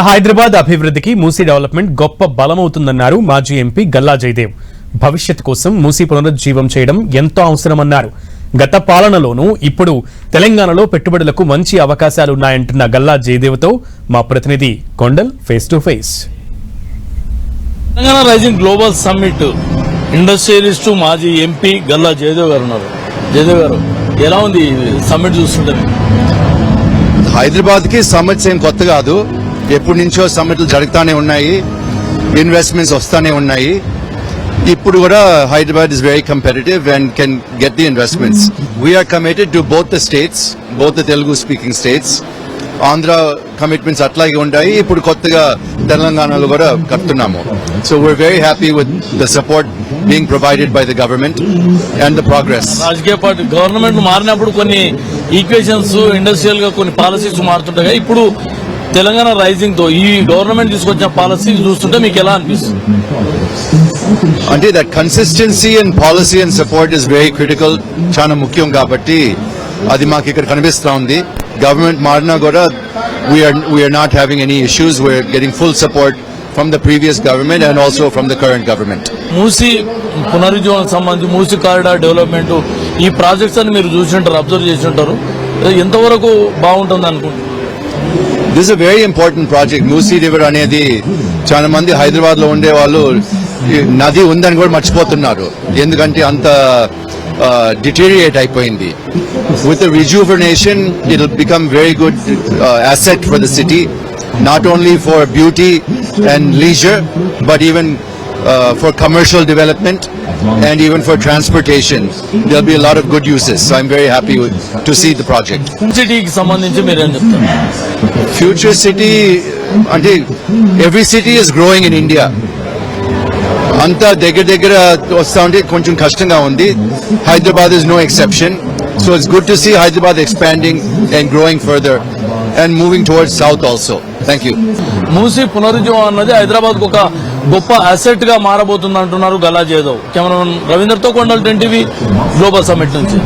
హైదరాబాద్ అభివృద్ధికి మూసీ డెవలప్మెంట్ గొప్ప బలమవుతుందన్నారు మాజీ ఎంపీ గల్లా జయదేవ్. భవిష్యత్ కోసం మూసీ పునరుజ్జీవం చేయడం ఎంతో అవసరమన్నారు. గత పాలనలోనూ ఇప్పుడు తెలంగాణలో పెట్టుబడులకు మంచి అవకాశాలున్నాయంటున్న గల్లా జయదేవ్తో మా ప్రతినిధి Kondal face to face. Telangana rising global summit industrialist మాజీ ఎంపీ గల్లా జయదేవ్ గారు ఉన్నారు. జయదేవ్ గారు, ఎలా ఉంది సమ్మిట్ చూస్తుంటే? హైదరాబాద్ కి సమ్మిట్స్ ఏం కొత్త కాదు. ఎప్పటి నుంచో సమ్మిట్లు జరుగుతూనే ఉన్నాయి, ఇన్వెస్ట్మెంట్స్ వస్తూనే ఉన్నాయి. ఇప్పుడు కూడా Hyderabad is very competitive and can get the investments. We are committed to both the states, both the Telugu speaking states. Andhra commitments అట్లాగే ఉంటాయి. ఇప్పుడు కొత్తగా తెలంగాణలో కూడా కడుతున్నాము. So we are very happy with the support being provided by the government and the progress. రాజకీయ party government మారినప్పుడు కొన్ని ఈక్వేషన్స్, ఇండస్ట్రియల్ గా కొన్ని పాలసీస్ మారుతుంటాయి. ఇప్పుడు తెలంగాణ రైజింగ్ తో ఈ గవర్నమెంట్ తీసుకొచ్చిన పాలసీ చూస్తుంటే మీకు ఎలా అనిపిస్తుంది? అంటే that consistency and policy and support is very critical, చాలా ముఖ్యం. కాబట్టి అది మాకు ఇక్కడ కనిపిస్తా ఉంది. గవర్నమెంట్ మారినా కూడా we are not having any issues. We are getting full support from the previous government and also from the current government. Musi పునరుజ్జీవనం సంబంధించి మూసీ కారిడార్ డెవలప్మెంట్, ఈ ప్రాజెక్ట్స్ అని మీరు చూసింటారు, అబ్జర్వ్ చేసి ఉంటారు. ఎంతవరకు బాగుంటుంది అనుకుంటున్నారు? This is a very important project. Musi river అనేది చాలా మంది హైదరాబాద్ లో ఉండే వాళ్ళు నది ఉందని కూడా మర్చిపోతున్నారు, ఎందుకంటే అంత డిటీరియేట్ అయిపోయింది. With the rejuvenation it will become very good asset for the city, not only for beauty and leisure but even for commercial development and even for transportation. There will be a lot of good uses. So I'm very happy to see the project. City ki sambandhinchi meer em cheptaru? Future city, ante every city is growing in India. Anta దగ్గర వస్తా ఉంటే కొంచెం కష్టంగా ఉంది. Hyderabad is no exception. So it's good to see Hyderabad expanding and growing further and moving towards south also. Thank you. Musi పునరుజ్జీవం అన్నది హైదరాబాద్ కు ఒక గొప్ప అసెట్ గా మారబోతుంది అంటున్నారు గల్లా జయదేవ్. కెమెరామెన్ రవీందర్ తో కొండల్ 10 టీవీ గ్లోబల్ సమ్మిట్ నుంచి.